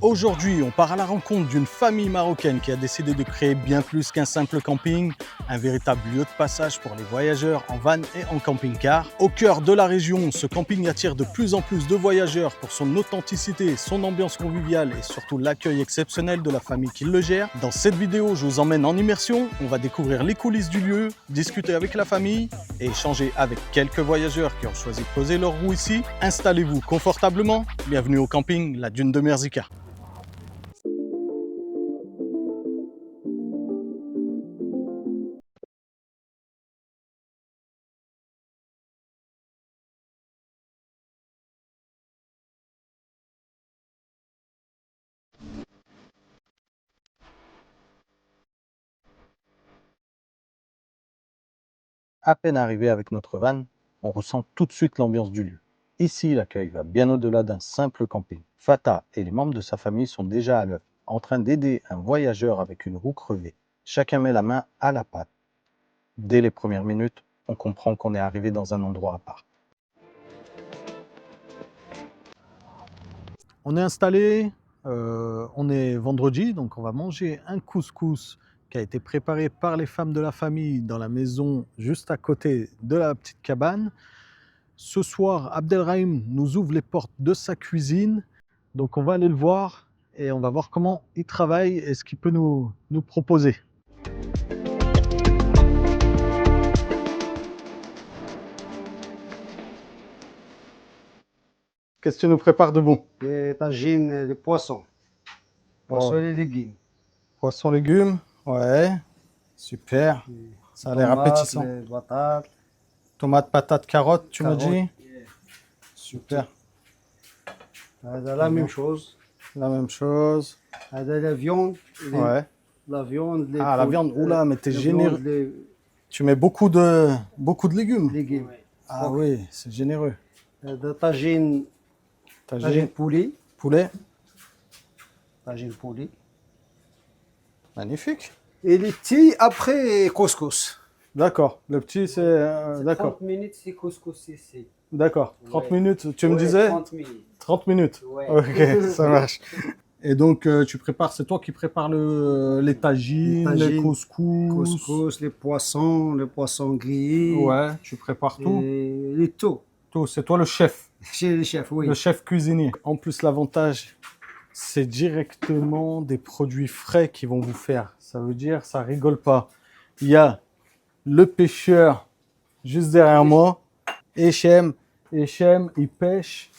Aujourd'hui, on part à la rencontre d'une famille marocaine qui a décidé de créer bien plus qu'un simple camping, un véritable lieu de passage pour les voyageurs en van et en camping-car. Au cœur de la région, ce camping attire de plus en plus de voyageurs pour son authenticité, son ambiance conviviale et surtout l'accueil exceptionnel de la famille qui le gère. Dans cette vidéo, je vous emmène en immersion, on va découvrir les coulisses du lieu, discuter avec la famille et échanger avec quelques voyageurs qui ont choisi de poser leur roue ici. Installez-vous confortablement, bienvenue au camping La Dune de Merzika. À peine arrivé avec notre van, on ressent tout de suite l'ambiance du lieu. Ici, l'accueil va bien au-delà d'un simple camping. Fatah et les membres de sa famille sont déjà à l'œuvre, en train d'aider un voyageur avec une roue crevée. Chacun met la main à la pâte. Dès les premières minutes, on comprend qu'on est arrivé dans un endroit à part. On est installé, on est vendredi, donc on va manger un couscous qui a été préparé par les femmes de la famille dans la maison juste à côté de la petite cabane. Ce soir, Abdelrahim nous ouvre les portes de sa cuisine, donc on va aller le voir et on va voir comment il travaille et ce qu'il peut nous proposer. Qu'est-ce que tu nous prépares de bon? Des tagines de poisson. Poisson et légumes. Poisson, légumes, ouais, super, ça a l'air appétissant. Les patates. Tomates, patates, carottes, tu m'as Carottes. dit? Super. La même chose. La même chose. La viande. Ouais. La viande. Ah, la viande, oula, mais t'es la généreux. viande, les Tu mets beaucoup de légumes. légumes. Ah oui, c'est généreux. Des tagines Tagine, poulet. poulet, Tagine poulet. magnifique. Et les petits après couscous. D'accord, le petit c'est... d'accord, 30 minutes, c'est couscous ici. d'accord. 30 Ouais. minutes, tu me disais? 30 minutes. 30 minutes. Ouais. Ok, ça marche. Et donc, tu prépares, c'est toi qui prépares les tagines, les tagines, couscous. Couscous, les poissons grillés. Ouais, tu prépares tout. Et les tout. Tout, c'est toi le chef. Chez les chefs, oui. Le chef cuisinier. En plus, l'avantage, c'est directement des produits frais qui vont vous faire. Ça veut dire, ça rigole pas. Il y a le pêcheur juste derrière moi. Hichem, il pêche.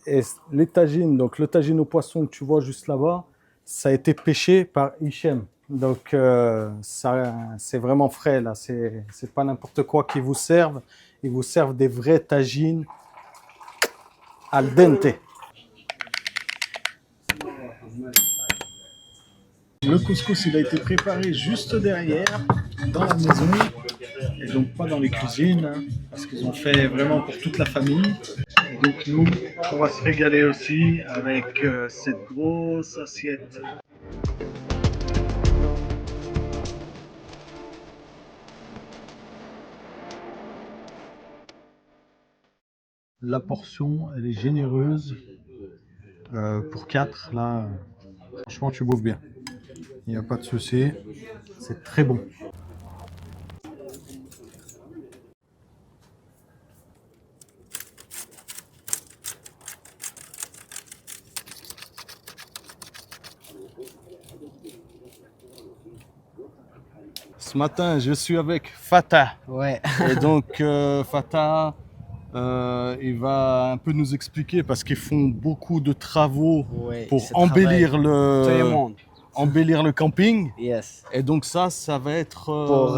Et les tagines, donc le tagine au poisson que tu vois juste là-bas, ça a été pêché par Hichem. Donc, ça, c'est vraiment frais là. C'est pas n'importe quoi qu'ils vous servent. Ils vous servent des vrais tagines al dente. Le couscous, il a été préparé juste derrière, dans la maison, et donc pas dans les cuisines, hein, parce qu'ils ont fait vraiment pour toute la famille. Et donc nous, on va se régaler aussi avec cette grosse assiette. La portion, elle est généreuse. Pour 4, là, franchement, tu bouffes bien. Il n'y a pas de souci. C'est très bon. Ce matin, je suis avec Fatah. Ouais. Et donc, Fatah, il va un peu nous expliquer parce qu'ils font beaucoup de travaux Ouais, pour c'est embellir Tout le monde. embellir le camping. Yes. Et donc ça va être Pour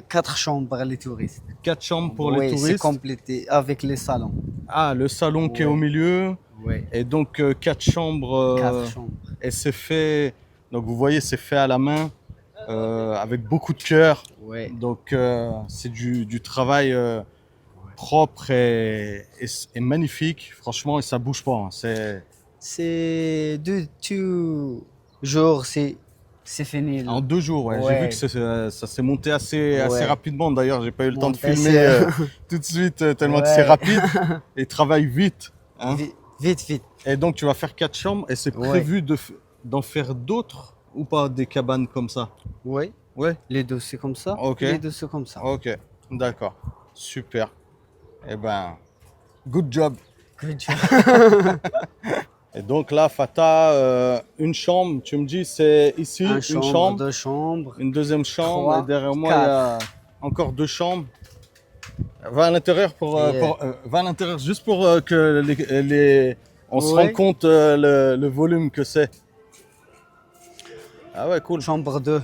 4 chambres pour les touristes. 4 chambres pour les Oui, c'est touristes. complété avec les salons. Ah, le salon qui est Ouais. au milieu. Oui. Et donc 4 chambres. 4 chambres. Et c'est fait, donc vous voyez, c'est fait à la main, avec beaucoup de cœur. Ouais. Donc c'est du travail propre et magnifique, franchement, et ça bouge pas. Hein. C'est 2 jours, c'est fini. Là. En 2 jours, ouais. J'ai Ouais. vu que ça s'est monté assez Ouais. rapidement. D'ailleurs, j'ai pas eu le temps de Monté filmer assez- tout de suite tellement que Ouais. c'est rapide. Et ils travaillent vite. Hein. Vite, vite. Et donc, tu vas faire 4 chambres et c'est Ouais. prévu d'en faire d'autres ou pas, des cabanes comme ça? Oui. Ouais. Les deux, c'est comme ça. Ok. Les deux, c'est comme ça. Ok, d'accord. Super. Eh ben, good job. Good job. Et donc là, Fata, une chambre, tu me dis, c'est ici, Un une chambre, chambre, deux chambres. une deuxième chambre, 3, et derrière moi, il y a encore 2 chambres. Va à l'intérieur va à l'intérieur juste pour que on se Ouais. rende compte le volume que c'est. Ah ouais, cool. Chambre 2.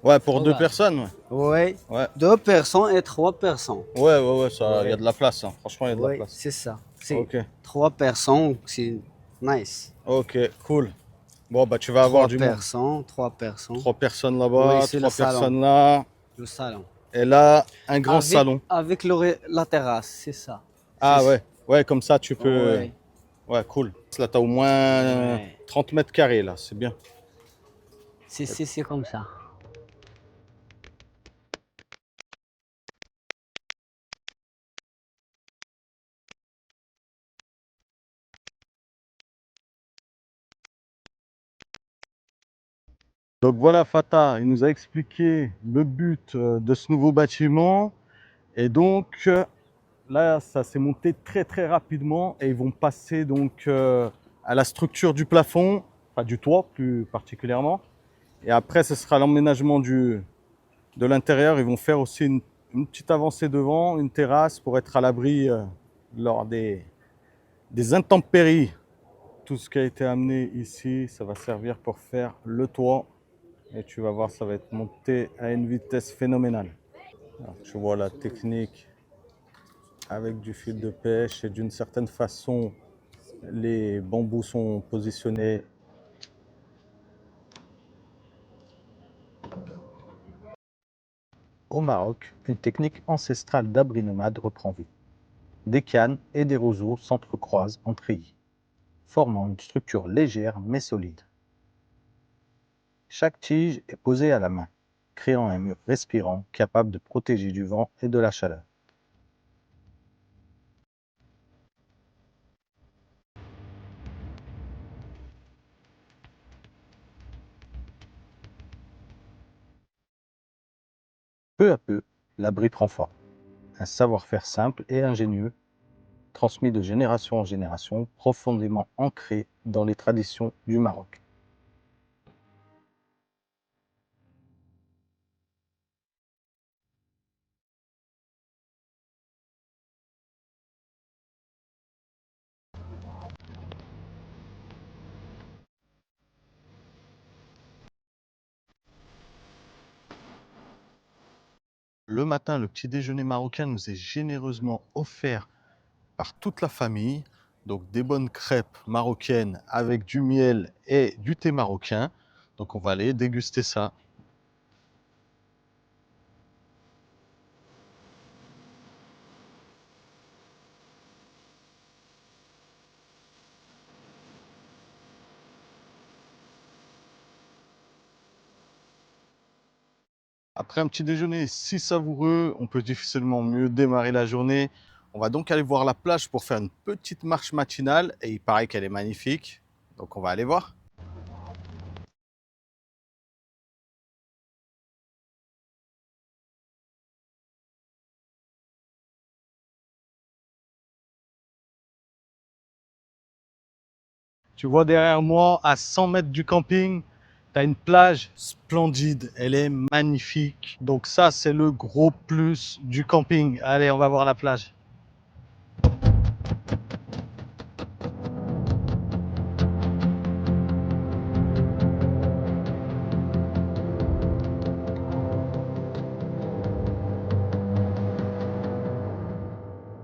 Ouais, pour Oh, 2 bah. personnes, ouais. Oui. Ouais, 2 personnes et 3 personnes. ouais, ça, il y a Ouais. de la place, hein. Franchement, il y a de la Oui, place. c'est ça. C'est Ok, 3 personnes, c'est nice. ok, cool. Bon, bah, tu vas avoir 3 du monde. personnes, 3 personnes. 3 personnes là-bas, Oui, c'est 3 le salon. personnes là. Le salon. Et là, un grand salon. Avec la terrasse, c'est ça. Ah C'est- ouais, ouais, comme ça tu peux. Ouais. Ouais, cool. Là, t'as au moins Ouais. 30 mètres carrés là, c'est bien. C'est comme ça. Donc voilà, Fata, il nous a expliqué le but de ce nouveau bâtiment. Et donc là, ça s'est monté très très rapidement et ils vont passer donc à la structure du plafond, enfin du toit plus particulièrement. Et après, ce sera l'emménagement de l'intérieur. Ils vont faire aussi une petite avancée devant, une terrasse pour être à l'abri lors des intempéries. Tout ce qui a été amené ici, ça va servir pour faire le toit. Et tu vas voir, ça va être monté à une vitesse phénoménale. Alors, tu vois la technique avec du fil de pêche et d'une certaine façon, les bambous sont positionnés. Au Maroc, une technique ancestrale d'abri nomade reprend vie. Des canes et des roseaux s'entrecroisent en treillis, formant une structure légère mais solide. Chaque tige est posée à la main, créant un mur respirant capable de protéger du vent et de la chaleur. Peu à peu, l'abri prend forme. Un savoir-faire simple et ingénieux, transmis de génération en génération, profondément ancré dans les traditions du Maroc. Le matin, le petit déjeuner marocain nous est généreusement offert par toute la famille. Donc des bonnes crêpes marocaines avec du miel et du thé marocain. Donc on va aller déguster ça. Après un petit déjeuner si savoureux, on peut difficilement mieux démarrer la journée. On va donc aller voir la plage pour faire une petite marche matinale et il paraît qu'elle est magnifique. Donc on va aller voir. Tu vois derrière moi, à 100 mètres du camping, tu as une plage splendide. Elle est magnifique. Donc ça, c'est le gros plus du camping. Allez, on va voir la plage.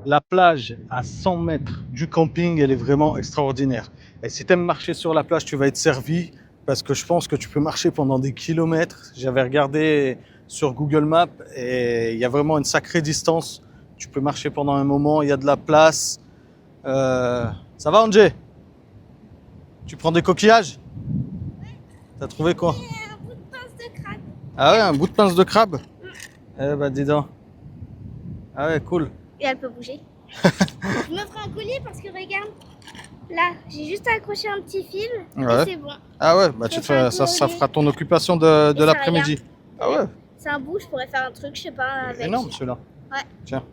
La plage à 100 mètres du camping, elle est vraiment extraordinaire. Et si tu aimes marcher sur la plage, tu vas être servi parce que je pense que tu peux marcher pendant des kilomètres. J'avais regardé sur Google Maps et il y a vraiment une sacrée distance. Tu peux marcher pendant un moment, il y a de la place. Ça va, Angé? Tu prends des coquillages? T'as trouvé quoi? Un bout de pince de crabe. Ah ouais, un bout de pince de crabe? Eh bah dis donc. Ah ouais, cool. Et elle peut bouger. Je me ferai un collier parce que regarde. Là, j'ai juste accroché un petit fil Ouais. et c'est bon. Ah ouais, bah Je peux faire un ça collier. fera ton occupation de Et ça, l'après-midi. Ah ouais, C'est un bout, je pourrais faire un truc, je sais pas, avec. énorme celui-là. Ouais. Tiens.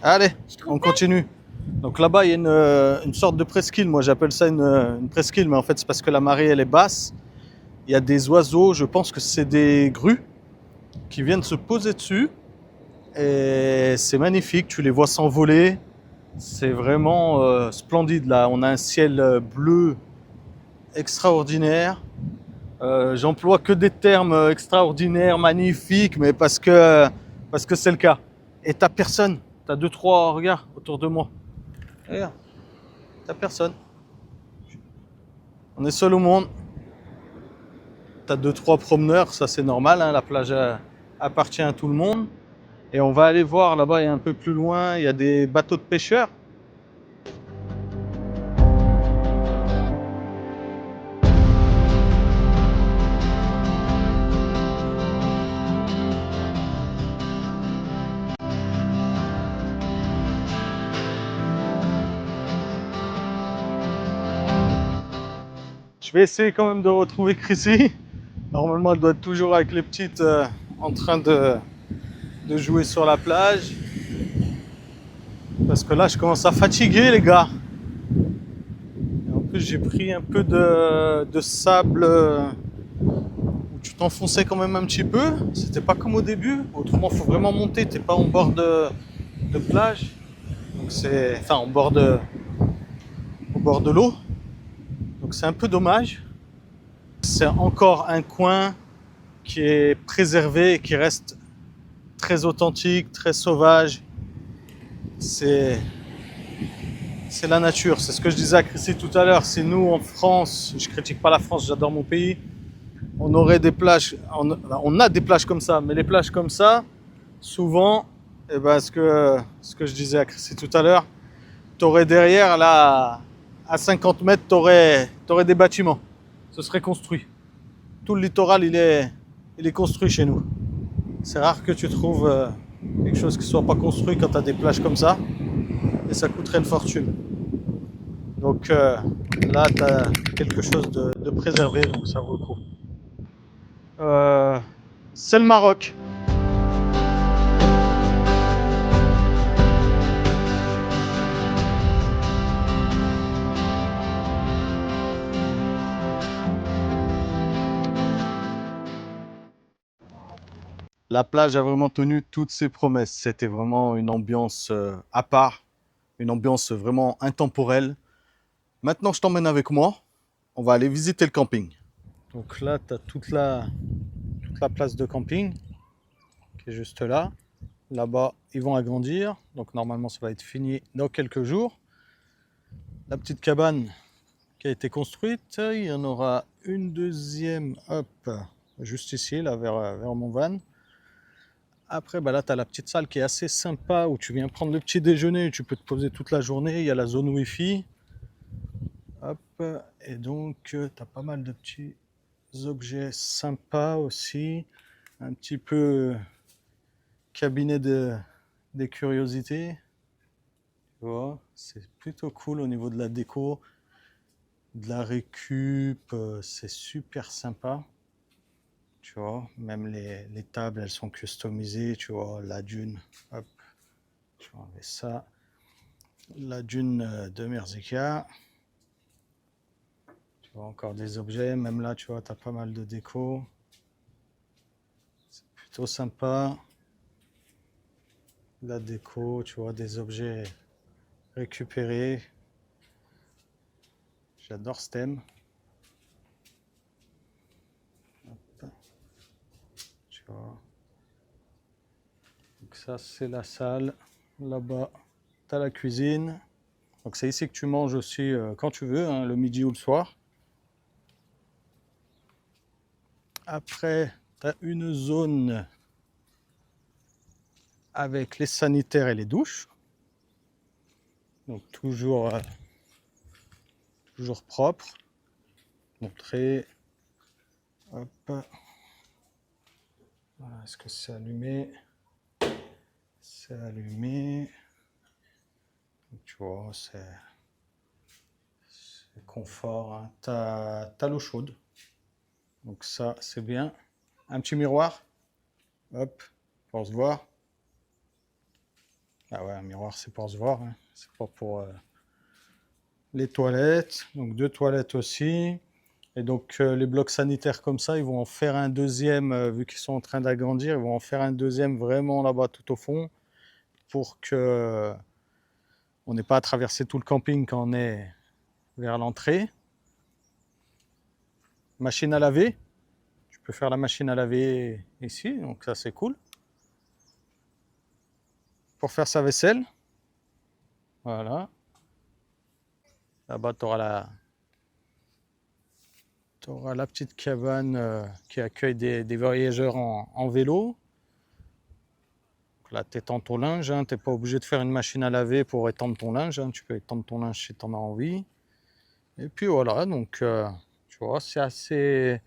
Allez, Je trouve on pas. continue. Donc là-bas, il y a une sorte de presqu'île. Moi, j'appelle ça une presqu'île, mais en fait, c'est parce que la marée, elle est basse. Il y a des oiseaux, je pense que c'est des grues, qui viennent se poser dessus. Et c'est magnifique, tu les vois s'envoler. C'est vraiment splendide là. On a un ciel bleu extraordinaire. J'emploie que des termes extraordinaires, magnifiques, mais parce que c'est le cas. Et t'as personne. T'as deux, trois regards autour de moi. Regarde, t'as personne. On est seul au monde. T'as deux, trois promeneurs, ça c'est normal. Hein, la plage appartient à tout le monde. Et on va aller voir là-bas, et un peu plus loin, il y a des bateaux de pêcheurs. Je vais essayer quand même de retrouver Chrissy. Normalement, elle doit être toujours avec les petites en train de jouer sur la plage. Parce que là, je commence à fatiguer, les gars. Et en plus, j'ai pris un peu de sable où tu t'enfonçais quand même un petit peu. C'était pas comme au début. Autrement, il faut vraiment monter. T'es pas en bord de plage. Donc c'est, enfin, au bord de l'eau. Donc c'est un peu dommage. C'est encore un coin qui est préservé et qui reste très authentique, très sauvage. C'est la nature. C'est ce que je disais à Chrissy tout à l'heure. Si nous, en France, je critique pas la France, j'adore mon pays, on aurait des plages, on a des plages comme ça, mais les plages comme ça, souvent, eh ben, ce que je disais à Chrissy tout à l'heure, t'aurais derrière, là, à 50 mètres, t'aurais des bâtiments. Ce serait construit. Tout le littoral, il est construit chez nous. C'est rare que tu trouves quelque chose qui soit pas construit quand tu as des plages comme ça. Et ça coûterait une fortune. Donc là, tu as quelque chose de préservé, donc ça vaut le coup. C'est le Maroc. La plage a vraiment tenu toutes ses promesses. C'était vraiment une ambiance à part, une ambiance vraiment intemporelle. Maintenant, je t'emmène avec moi. On va aller visiter le camping. Donc là, tu as toute la place de camping qui est juste là. Là-bas, ils vont agrandir. Donc normalement, ça va être fini dans quelques jours. La petite cabane qui a été construite, il y en aura une deuxième, hop, juste ici, là, vers mon van. Après, bah là, tu as la petite salle qui est assez sympa où tu viens prendre le petit déjeuner, tu peux te poser toute la journée. Il y a la zone Wi-Fi. Hop, et donc, tu as pas mal de petits objets sympas aussi. Un petit peu cabinet des curiosités. Tu vois, c'est plutôt cool au niveau de la déco, de la récup, c'est super sympa. Tu vois, même les tables, elles sont customisées, tu vois, la dune, hop, je vais enlever ça. La dune de Merzeka. Tu vois, encore des objets, même là, tu vois, tu as pas mal de déco. C'est plutôt sympa. La déco, tu vois, des objets récupérés. J'adore ce thème. Hop. Tu vois. Donc ça, c'est la salle. Là-bas, tu as la cuisine. Donc c'est ici que tu manges aussi quand tu veux, hein, le midi ou le soir. Après, tu as une zone avec les sanitaires et les douches. Donc toujours propre. Montrer. Hop. Voilà, est-ce que c'est allumé? C'est allumé. Donc, tu vois, C'est confort, hein. T'as l'eau chaude. Donc ça, c'est bien. Un petit miroir. Hop, pour se voir. Ah ouais, un miroir, c'est pour se voir, hein. C'est pas pour les toilettes. Donc 2 toilettes aussi. Et donc les blocs sanitaires comme ça, ils vont en faire un deuxième, vu qu'ils sont en train d'agrandir, ils vont en faire un deuxième vraiment là-bas tout au fond pour que on n'ait pas à traverser tout le camping quand on est vers l'entrée. Machine à laver. Tu peux faire la machine à laver ici, donc ça c'est cool. Pour faire sa vaisselle. Voilà. Là-bas, tu auras la petite cabane qui accueille des voyageurs en vélo. Là, tu étends ton linge, hein. Tu n'es pas obligé de faire une machine à laver pour étendre ton linge, hein. Tu peux étendre ton linge si tu en as envie. Et puis voilà, donc tu vois, c'est assez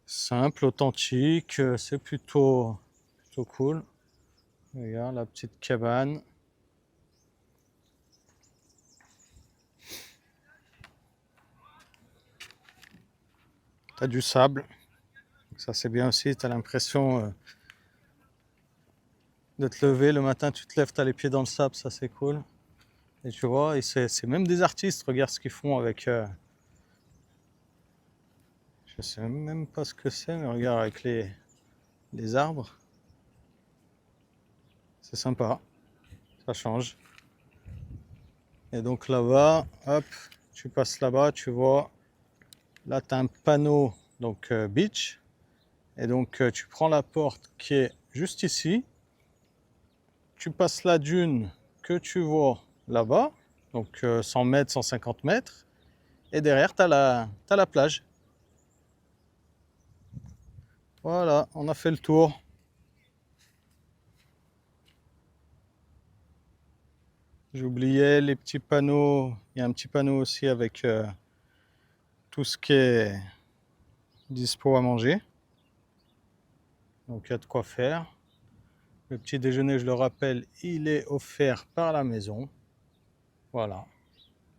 simple, authentique, c'est plutôt cool. Regarde la petite cabane. Tu as du sable, ça c'est bien aussi, tu as l'impression de te lever le matin, tu te lèves, tu as les pieds dans le sable, ça c'est cool. Et tu vois, et c'est même des artistes, regarde ce qu'ils font avec... je sais même pas ce que c'est, mais regarde avec les arbres. C'est sympa, ça change. Et donc là-bas, hop, tu passes là-bas, tu vois, là tu as un panneau, donc beach. Et donc tu prends la porte qui est juste ici. Tu passes la dune que tu vois là-bas, donc 100 mètres, 150 mètres. Et derrière, tu as la plage. Voilà, on a fait le tour. J'oubliais les petits panneaux. Il y a un petit panneau aussi avec tout ce qui est dispo à manger. Donc il y a de quoi faire. Le petit déjeuner, je le rappelle, il est offert par la maison. Voilà.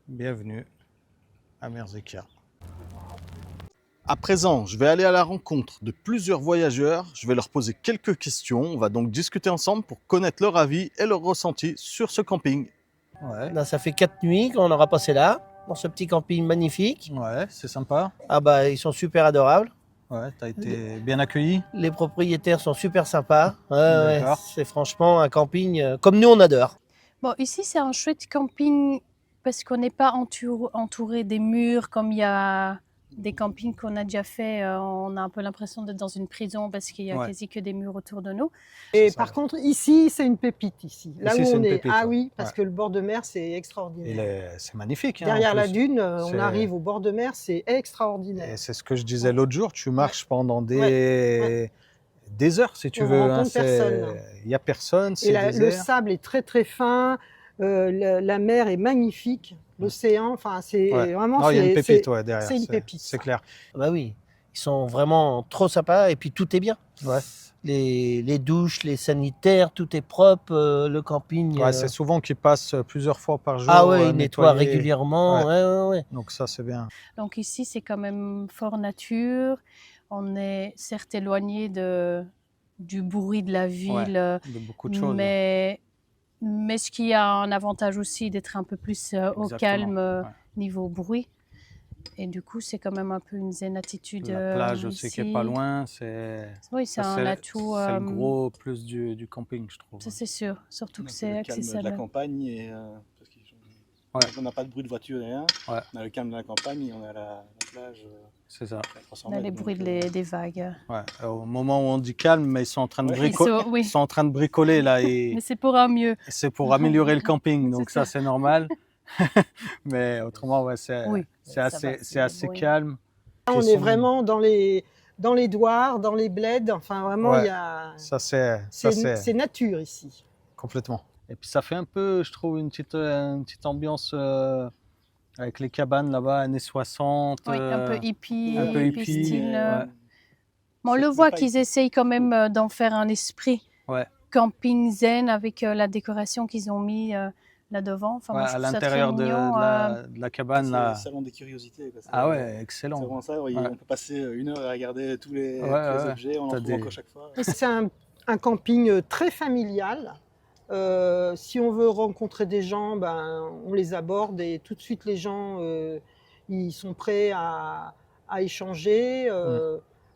Bienvenue à Merzeka. À présent, je vais aller à la rencontre de plusieurs voyageurs. Je vais leur poser quelques questions. On va donc discuter ensemble pour connaître leur avis et leur ressenti sur ce camping. Ouais, Là, ça fait 4 nuits qu'on aura passé là, dans ce petit camping magnifique. ouais, c'est sympa. Ah bah, ils sont super adorables. Ouais, t'as été bien accueilli. Les propriétaires sont super sympas. Ouais, D'accord. c'est franchement un camping comme nous, on adore. Bon, ici, c'est un chouette camping parce qu'on n'est pas entouré des murs comme il y a des campings qu'on a déjà fait. On a un peu l'impression d'être dans une prison parce qu'il y a Ouais. quasi que des murs autour de nous. Et ça. par contre, ici, c'est une pépite, ici. Là Ici, où c'est on une est. pépite, Ah ouais. oui, parce Ouais. que le bord de mer, c'est Et extraordinaire. c'est magnifique. Hein, Derrière en la plus. dune, C'est- on arrive au bord de mer, c'est extraordinaire. Et c'est ce que je disais l'autre jour. Tu marches pendant des heures, si tu On veux. rencontre personne. Il n'y a personne, Et c'est le désert. sable est très très fin, la mer est magnifique, l'océan, enfin c'est Ouais. vraiment Non, il y a une c'est- pépite c'est- ouais, derrière. c'est une pépite. C'est clair. Ah bah oui, ils sont vraiment trop sympas et puis tout est bien. Ouais. Les douches, les sanitaires, tout est propre, le camping. Ouais, c'est souvent qu'ils passent plusieurs fois par jour. Ah ouais, ils nettoient nettoyer. régulièrement. Ouais. Donc ça, c'est bien. Donc ici, c'est quand même fort nature. On est certes éloigné du bruit de la ville, De beaucoup de choses. mais ce qui a un avantage aussi d'être un peu plus au Exactement. calme Ouais. niveau bruit. Et du coup, c'est quand même un peu une zen attitude. La plage aussi qui est ici. pas loin, c'est Oui, c'est un atout. c'est le gros plus du camping, je trouve. Ça, c'est sûr. Surtout que On a c'est le calme de accessible. la campagne et parce qu'on n'a pas de bruit de voiture et rien. Ouais. On a le calme de la campagne et on a la plage C'est ça. à 300 On a mètres. les donc, bruits des vagues. Ouais. Au moment où on dit calme, mais ils sont en train de Ouais. bricoler. Oui, Ils sont en train de bricoler là et mais c'est pour un mieux. c'est pour améliorer le camping, donc C'est ça c'est normal. Mais autrement, ouais, Oui, c'est ça assez, va, c'est c'est assez débrouillé. calme. On Ils est sont- vraiment dans les douars, dans les bleds, enfin vraiment Ouais. il y a Ça c'est c'est nature ici. complètement. Et puis ça fait un peu, je trouve, une petite ambiance avec les cabanes là-bas, années 60. Oui, un peu hippie, un peu hippie, style. ouais. Mais on le C'est voit pas qu'ils essayent quand même d'en faire un esprit Ouais. camping zen avec la décoration qu'ils ont mis là devant. Enfin, Ouais, moi, je à trouve ça très l'intérieur de mignon, de la cabane. C'est Là. le salon des curiosités. Quoi. Ah ouais, C'est excellent. vraiment ça. Ouais. On peut passer 1 heure à regarder tous les, Ouais, tous les ouais. objets. On en T'as trouve des- encore chaque fois. C'est un camping très familial. Si on veut rencontrer des gens, ben, on les aborde et tout de suite les gens ils sont prêts à échanger.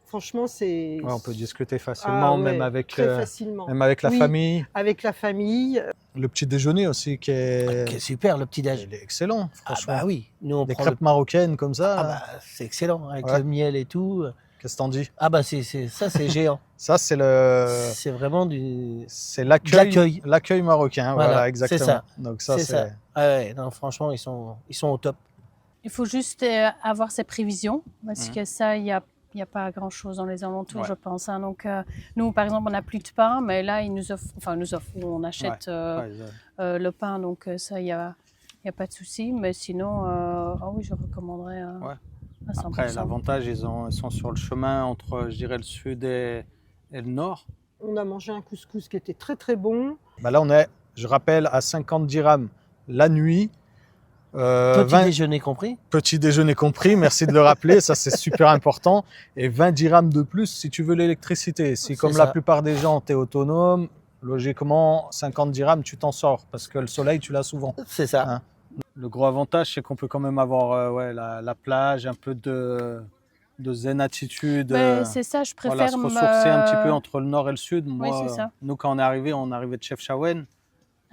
Franchement, c'est. Ouais, on peut discuter facilement, Ah ouais, même avec très facilement. la Oui. famille. Avec la famille. Le petit déjeuner aussi qui est, Ok, super le petit-déj. il est excellent, Ah franchement. bah oui, nous on Des prend crêpes marocaines comme ça. Ah là. bah c'est excellent, avec Ouais. le miel et tout. Qu'est-ce que t'en dis? Ah bah ça c'est géant. Ça, c'est C'est vraiment du... c'est l'accueil. l'accueil marocain. Voilà, Voilà, exactement. c'est ça. Donc ça, C'est ça. Ah ouais, non, franchement, ils sont au top. Il faut juste avoir ses prévisions, parce que ça, il n'y a pas grand-chose dans les alentours, Ouais. je pense. Hein. Donc, nous, par exemple, on n'a plus de pain, mais là, ils nous offrent, ou on achète Ouais, le pain, donc ça, il n'y a pas de souci. Mais sinon, oui, je recommanderais Ouais. à 100%. Après, l'avantage, ils sont sur le chemin entre, je dirais, le sud et le nord. On a mangé un couscous qui était très très bon. Bah là, on est, je rappelle, à 50 dirhams la nuit. Petit déjeuner compris. Petit déjeuner compris, merci de le rappeler, ça c'est super important. Et 20 dirhams de plus si tu veux l'électricité. Si C'est comme ça. la plupart des gens, tu es autonome, logiquement, 50 dirhams, tu t'en sors parce que le soleil, tu l'as souvent. C'est ça. Hein. Le gros avantage, c'est qu'on peut quand même avoir la plage, un peu de zen attitude. Mais c'est ça, je préfère Voilà, se ressourcer un petit peu entre le nord et le sud. Moi, c'est ça. nous, quand on arrivait de Chefchaouen.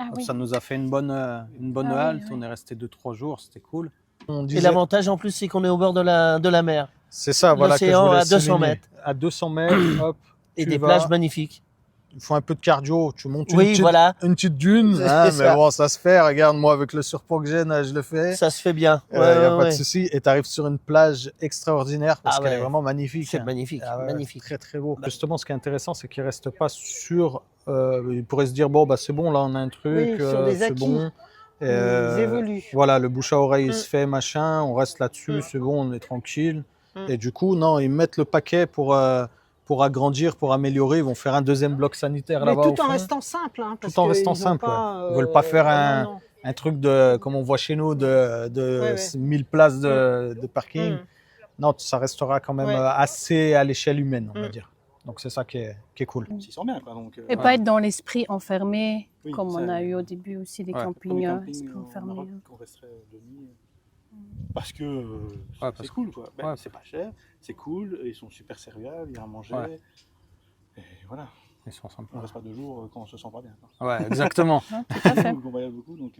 Ah oui. Ça nous a fait une bonne Ah oui, halte. oui. On est resté 2-3 jours, c'était cool. On Et disait- l'avantage en plus, c'est qu'on est au bord de la mer. C'est ça, voilà, que je L'océan voulais à 200 souligner. mètres. À 200 mètres, hop. Et tu des vas, plages magnifiques. Il faut un peu de cardio, tu montes Oui, voilà. une petite dune, C'est hein, mais ça. bon, ça se fait. Regarde, moi, avec le surpoids que j'ai, là, je le fais. Ça se fait bien. Il n'y a pas de souci. Et tu arrives sur une plage extraordinaire parce Ah qu'elle est ouais. vraiment magnifique. C'est hein. magnifique, Ah ouais, magnifique. Très, très beau. Justement, ce qui est intéressant, c'est qu'il ne reste pas sur. Il pourrait se dire, bon, bah, c'est bon, là, on a un truc. Oui, sur des c'est acquis. bon. Ils évoluent. Voilà, le bouche à oreille, il Mm. se fait, machin, on reste là-dessus, c'est bon, on est tranquille. Mm. Et du coup, non, ils mettent le paquet pour agrandir, pour améliorer. Ils vont faire un deuxième bloc sanitaire Mais là-bas. tout au en fond. restant simple. Hein, parce Tout en que restant ils ont simple, pas, Ils veulent pas faire non, non. un truc de, comme on voit chez nous, de Ouais. 1000 places de parking. Mm. Non, ça restera quand même Ouais. assez à l'échelle humaine, on va Mm. dire. Donc c'est ça qui est cool. On s'y sent bien. Quoi, donc, Et pas être dans l'esprit enfermé, Oui, comme ça, on a eu au début aussi des ouais, Comme campings, les esprit campings au enfermé. Maroc, qu'on resterait de nuit. Parce que parce c'est que- cool, quoi. Ben, ouais. c'est pas cher, c'est cool, ils sont super serviables, il y a à manger. Ouais. Et voilà, Ils sont sympas. on reste pas 2 jours quand on se sent pas bien. Quoi. Ouais, exactement. Hein, tout à fait. Donc on voyage beaucoup, donc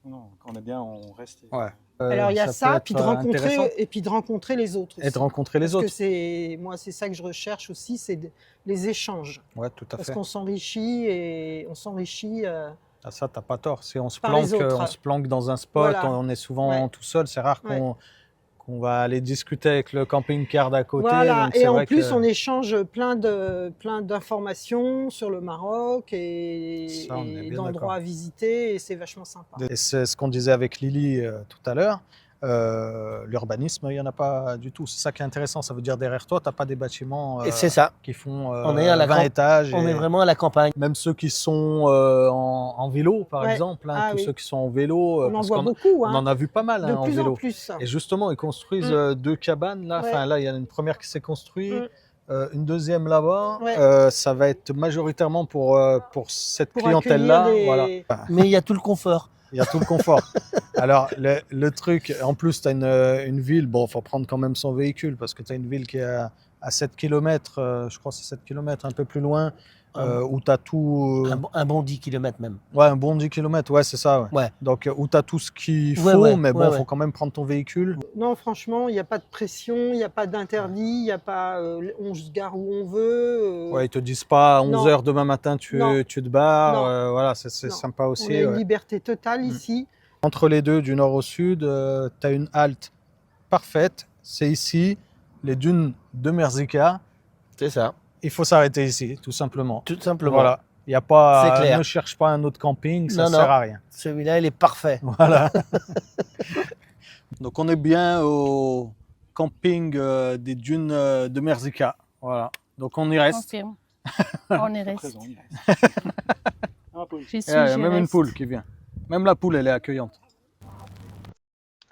non, quand on est bien, on reste. Et- Ouais. Alors il y a peut ça, être puis de rencontrer intéressant. et puis de rencontrer les autres. Et de aussi. rencontrer les Parce autres. que c'est ça que je recherche aussi, c'est les échanges. Ouais, tout à Parce fait. qu'on s'enrichit et on s'enrichit. Ah, ça, t'as pas tort. Si on se Par les autres. on se planque dans un spot, Voilà. on est souvent Ouais. tout seul. C'est rare qu'on va aller discuter avec le camping-car d'à côté. Voilà. donc Et c'est en vrai plus, que on échange plein d'informations sur le Maroc et, Ça, on est bien d'endroits d'accord. à visiter et c'est vachement sympa. Et c'est ce qu'on disait avec Lily tout à l'heure. L'urbanisme, il n'y en a pas du tout. C'est ça qui est intéressant. Ça veut dire derrière toi, tu n'as pas des bâtiments Et c'est ça. qui font On est à la 20 étages. On et est vraiment à la campagne. même ceux qui sont en vélo, par Ouais. exemple. Hein, Ah tous oui. ceux qui sont en vélo. On en parce voit qu'on beaucoup, on hein, en a vu pas mal de hein, en plus vélo. en plus. Et justement, ils construisent 2 cabanes là. Ouais. Enfin, là, il y en a une première qui s'est construite, Mm. une deuxième là-bas. Ouais. Ça va être majoritairement pour cette Pour clientèle-là. accueillir des- Voilà. Mais il y a tout le confort. Il y a tout le confort. Alors, le truc, en plus, tu as une ville, bon, il faut prendre quand même son véhicule parce que tu as une ville qui est à 7 km, je crois que c'est 7 km, un peu plus loin, où tu as tout. Un bon 10 km même. Ouais, un bon 10 km, ouais, c'est ça. Ouais. Ouais. Donc, où tu as tout ce qu'il faut, Ouais, ouais, mais bon, ouais, il faut ouais. quand même prendre ton véhicule. Non, franchement, il n'y a pas de pression, il n'y a pas d'interdit, il n'y a pas on se gare où on veut. Ouais, ils te disent pas à Non. 11h demain matin, tu Non. te barres. Non. Voilà, c'est Non. sympa on aussi. a une ouais. liberté totale Mm. ici. Entre les deux, du nord au sud, tu as une halte parfaite. C'est ici, les dunes de Merzika. C'est ça. Il faut s'arrêter ici, tout simplement. Tout simplement. Voilà. Il y a pas, C'est clair. ne cherche pas un autre camping, ça Non, ne non. sert à rien. Celui-là, il est parfait. Voilà. Donc on est bien au camping des dunes de Merzika. Voilà. Donc on y reste. Confirme. On y À reste. présent, on y reste. Ah, Paul. J'y suis, Il y a j'y même une reste. poule qui vient. Même la poule, elle est accueillante.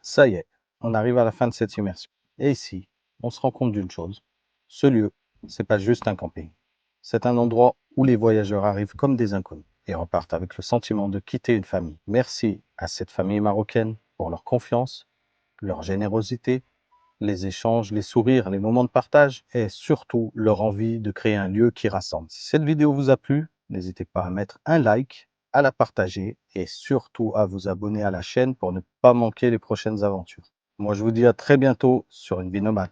Ça y est, on arrive à la fin de cette immersion. Et ici, on se rend compte d'une chose. Ce lieu, c'est pas juste un camping. C'est un endroit où les voyageurs arrivent comme des inconnus et repartent avec le sentiment de quitter une famille. Merci à cette famille marocaine pour leur confiance, leur générosité, les échanges, les sourires, les moments de partage et surtout leur envie de créer un lieu qui rassemble. Si cette vidéo vous a plu, n'hésitez pas à mettre un like, à la partager et surtout à vous abonner à la chaîne pour ne pas manquer les prochaines aventures. Moi, je vous dis à très bientôt sur une vie nomade.